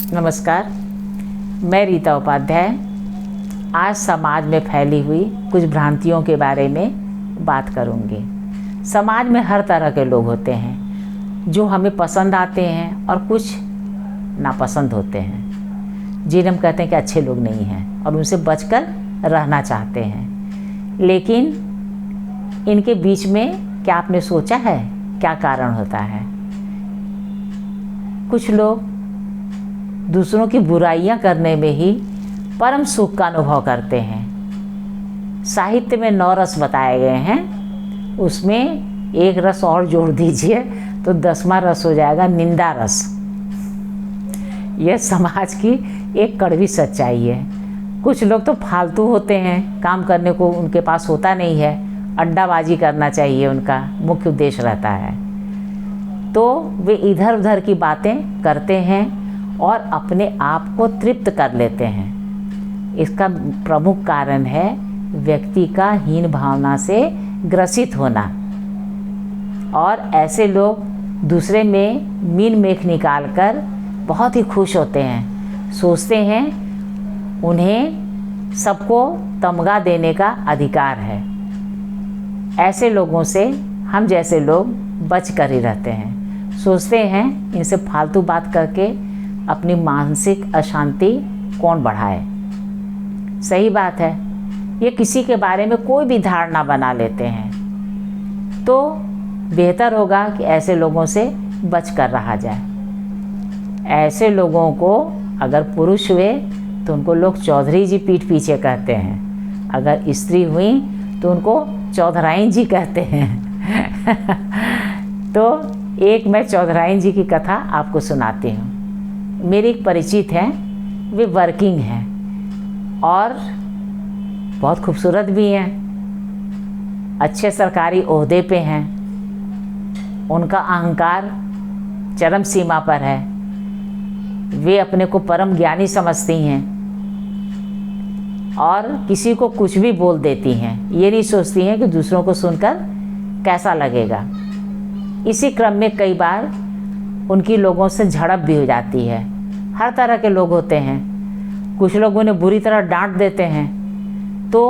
नमस्कार, मैं रीता उपाध्याय आज समाज में फैली हुई कुछ भ्रांतियों के बारे में बात करूंगी। समाज में हर तरह के लोग होते हैं जो हमें पसंद आते हैं और कुछ नापसंद होते हैं, जिन्हें हम कहते हैं कि अच्छे लोग नहीं हैं और उनसे बचकर रहना चाहते हैं। लेकिन इनके बीच में क्या आपने सोचा है क्या कारण होता है? कुछ लोग दूसरों की बुराइयां करने में ही परम सुख का अनुभव करते हैं। साहित्य में 9 रस बताए गए हैं, उसमें एक रस और जोड़ दीजिए तो 10वां रस हो जाएगा निंदा रस। यह समाज की एक कड़वी सच्चाई है। कुछ लोग तो फालतू होते हैं, काम करने को उनके पास होता नहीं है, अड्डाबाजी करना चाहिए उनका मुख्य उद्देश्य रहता है, तो वे इधर उधर की बातें करते हैं और अपने आप को तृप्त कर लेते हैं। इसका प्रमुख कारण है व्यक्ति का हीन भावना से ग्रसित होना। और ऐसे लोग दूसरे में मीन मेख निकालकर बहुत ही खुश होते हैं, सोचते हैं उन्हें सबको तमगा देने का अधिकार है। ऐसे लोगों से हम जैसे लोग बच कर ही रहते हैं, सोचते हैं इनसे फालतू बात करके अपनी मानसिक अशांति कौन बढ़ाए। सही बात है, ये किसी के बारे में कोई भी धारणा बना लेते हैं, तो बेहतर होगा कि ऐसे लोगों से बच कर रहा जाए। ऐसे लोगों को अगर पुरुष हुए तो उनको लोग चौधरी जी पीठ पीछे कहते हैं, अगर स्त्री हुई तो उनको चौधराइन जी कहते हैं। तो एक मैं चौधराइन जी की कथा आपको सुनाती हूँ। मेरी एक परिचित हैं, वे वर्किंग हैं और बहुत खूबसूरत भी हैं, अच्छे सरकारी ओहदे पे हैं, उनका अहंकार चरम सीमा पर है, वे अपने को परम ज्ञानी समझती हैं और किसी को कुछ भी बोल देती हैं, ये नहीं सोचती हैं कि दूसरों को सुनकर कैसा लगेगा। इसी क्रम में कई बार उनकी लोगों से झड़प भी हो जाती है। हर तरह के लोग होते हैं, कुछ लोग उन्हें बुरी तरह डांट देते हैं तो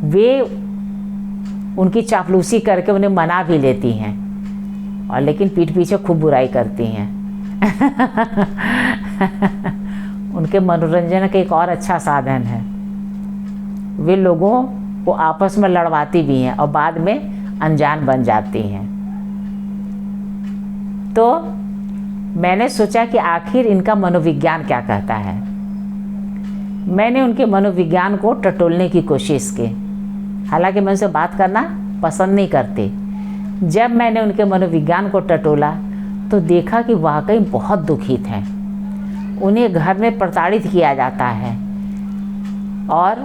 वे उनकी चापलूसी करके उन्हें मना भी लेती हैं, और लेकिन पीठ पीछे खूब बुराई करती हैं। उनके मनोरंजन का एक और अच्छा साधन है, वे लोगों को आपस में लड़वाती भी हैं और बाद में अनजान बन जाती हैं। तो मैंने सोचा कि आखिर इनका मनोविज्ञान क्या कहता है। मैंने उनके मनोविज्ञान को टटोलने की कोशिश की, हालांकि मैं उनसे बात करना पसंद नहीं करती। जब मैंने उनके मनोविज्ञान को टटोला तो देखा कि वाकई बहुत दुखित हैं। उन्हें घर में प्रताड़ित किया जाता है और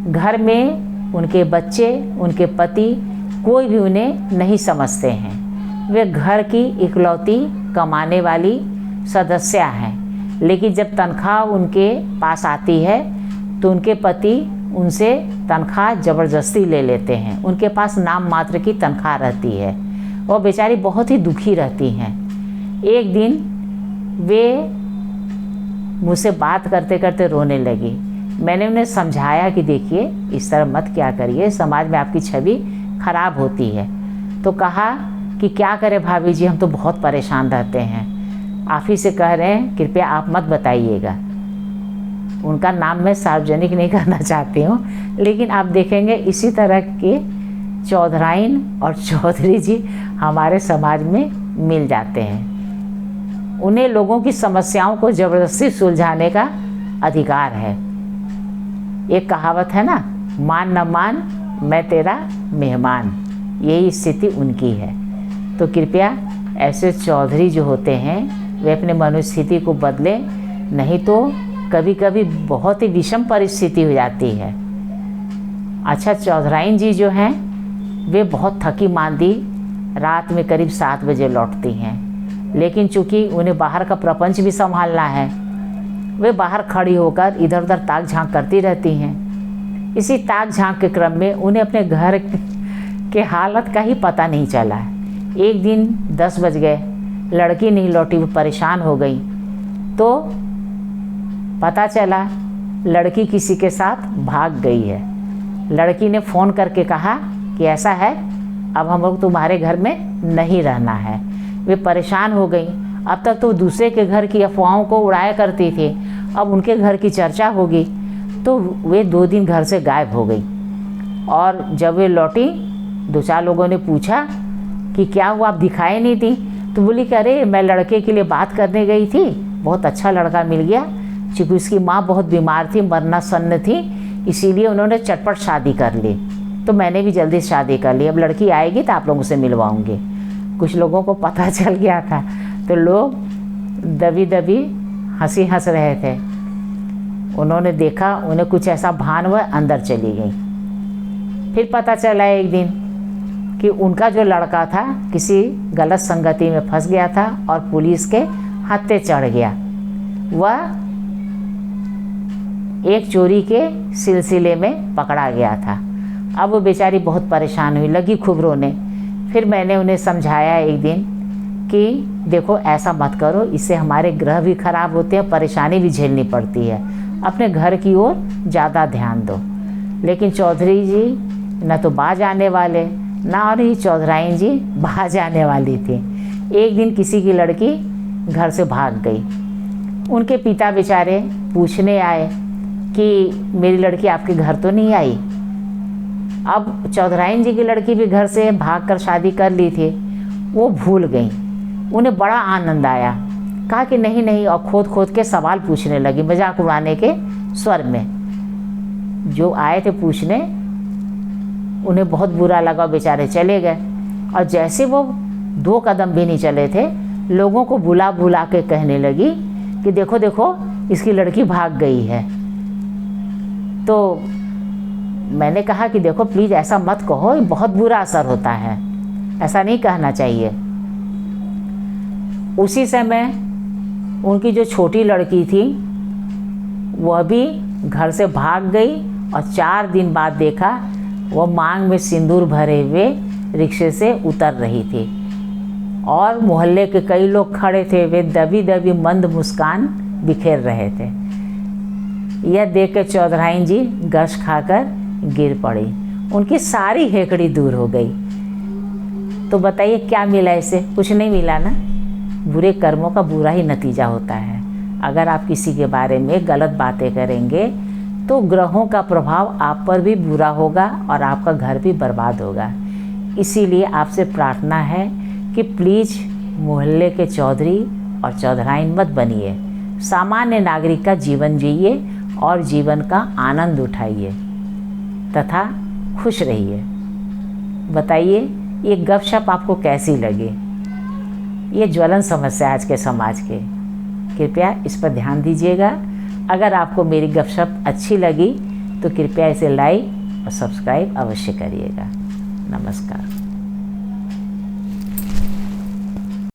घर में उनके बच्चे, उनके पति, कोई भी उन्हें नहीं समझते हैं। वे घर की इकलौती कमाने वाली सदस्य हैं, लेकिन जब तनख्वाह उनके पास आती है तो उनके पति उनसे तनख्वाह ज़बरदस्ती ले लेते हैं। उनके पास नाम मात्र की तनख्वाह रहती है, वो बेचारी बहुत ही दुखी रहती हैं। एक दिन वे मुझसे बात करते करते रोने लगी। मैंने उन्हें समझाया कि देखिए इस तरह मत क्या करिए, समाज में आपकी छवि खराब होती है। तो कहा कि क्या करें भाभी जी, हम तो बहुत परेशान रहते हैं, आप ही से कह रहे हैं कृपया आप मत बताइएगा। उनका नाम मैं सार्वजनिक नहीं करना चाहती हूँ, लेकिन आप देखेंगे इसी तरह के चौधराइन और चौधरी जी हमारे समाज में मिल जाते हैं। उन्हें लोगों की समस्याओं को ज़बरदस्ती सुलझाने का अधिकार है। एक कहावत है ना, मान न मान मैं तेरा मेहमान, यही स्थिति उनकी है। तो कृपया ऐसे चौधरी जो होते हैं वे अपने मनोस्थिति को बदलें, नहीं तो कभी कभी बहुत ही विषम परिस्थिति हो जाती है। अच्छा, चौधराइन जी जो हैं वे बहुत थकी मांदी रात में करीब 7 बजे लौटती हैं, लेकिन चूँकि उन्हें बाहर का प्रपंच भी संभालना है, वे बाहर खड़ी होकर इधर उधर ताक झांक करती रहती हैं। इसी ताक झांक के क्रम में उन्हें अपने घर के हालत का ही पता नहीं चला। एक दिन 10 बज गए, लड़की नहीं लौटी, वो परेशान हो गई। तो पता चला लड़की किसी के साथ भाग गई है। लड़की ने फ़ोन करके कहा कि ऐसा है, अब हम लोग तुम्हारे घर में नहीं रहना है। वे परेशान हो गई। अब तक तो दूसरे के घर की अफवाहों को उड़ाया करती थी, अब उनके घर की चर्चा होगी। तो वे 2 दिन घर से गायब हो गई। और जब वे लौटी, 2-4 लोगों ने पूछा कि क्या हुआ, आप दिखाई नहीं थी? तो बोली कि अरे मैं लड़के के लिए बात करने गई थी, बहुत अच्छा लड़का मिल गया। चूँकि उसकी माँ बहुत बीमार थी, मरना सन्न थी, इसीलिए उन्होंने चटपट शादी कर ली। तो मैंने भी जल्दी शादी कर ली। अब लड़की आएगी तो आप लोगों से मिलवाऊंगी। कुछ लोगों को पता चल गया था, तो लोग दबी दबी हंसी हंस रहे थे। उन्होंने देखा, उन्हें कुछ ऐसा भान हुआ, अंदर चली गई। फिर पता चला एक दिन कि उनका जो लड़का था किसी गलत संगति में फंस गया था और पुलिस के हत्थे चढ़ गया। वह एक चोरी के सिलसिले में पकड़ा गया था। अब वो बेचारी बहुत परेशान हुई, लगी खूब रोने। फिर मैंने उन्हें समझाया एक दिन कि देखो ऐसा मत करो, इससे हमारे ग्रह भी खराब होते हैं, परेशानी भी झेलनी पड़ती है। अपने घर की ओर ज़्यादा ध्यान दो। लेकिन चौधरी जी न तो बाज आने वाले, ना और ही चौधराइन जी बाज आने वाली थी। एक दिन किसी की लड़की घर से भाग गई। उनके पिता बेचारे पूछने आए कि मेरी लड़की आपके घर तो नहीं आई। अब चौधराइन जी की लड़की भी घर से भागकर शादी कर ली थी। वो भूल गई। उन्हें बड़ा आनंद आया। कहा कि नहीं नहीं, और खोद खोद के सवाल पूछने लगी, मजाक उड़ाने के स्वर में। जो आए थे पूछने, उन्हें बहुत बुरा लगा, बेचारे चले गए। और जैसे वो 2 कदम भी नहीं चले थे, लोगों को बुला बुला के कहने लगी कि देखो देखो इसकी लड़की भाग गई है। तो मैंने कहा कि देखो प्लीज़ ऐसा मत कहो, बहुत बुरा असर होता है, ऐसा नहीं कहना चाहिए। उसी समय उनकी जो छोटी लड़की थी वह भी घर से भाग गई और 4 दिन बाद देखा वह मांग में सिंदूर भरे हुए रिक्शे से उतर रही थी। और मोहल्ले के कई लोग खड़े थे, वे दबी दबी मंद मुस्कान बिखेर रहे थे। यह देख के चौधराइन जी गश खाकर गिर पड़ी। उनकी सारी हेकड़ी दूर हो गई। तो बताइए क्या मिला इसे? कुछ नहीं मिला ना। बुरे कर्मों का बुरा ही नतीजा होता है। अगर आप किसी के बारे में गलत बातें करेंगे तो ग्रहों का प्रभाव आप पर भी बुरा होगा और आपका घर भी बर्बाद होगा। इसीलिए आपसे प्रार्थना है कि प्लीज़ मोहल्ले के चौधरी और चौधराइन मत बनिए। सामान्य नागरिक का जीवन जिए और जीवन का आनंद उठाइए तथा खुश रहिए। बताइए ये गपशप आपको कैसी लगी? ये ज्वलन समस्या आज के समाज के, कृपया इस पर ध्यान दीजिएगा। अगर आपको मेरी गपशप अच्छी लगी तो कृपया इसे लाइक और सब्सक्राइब अवश्य करिएगा। नमस्कार।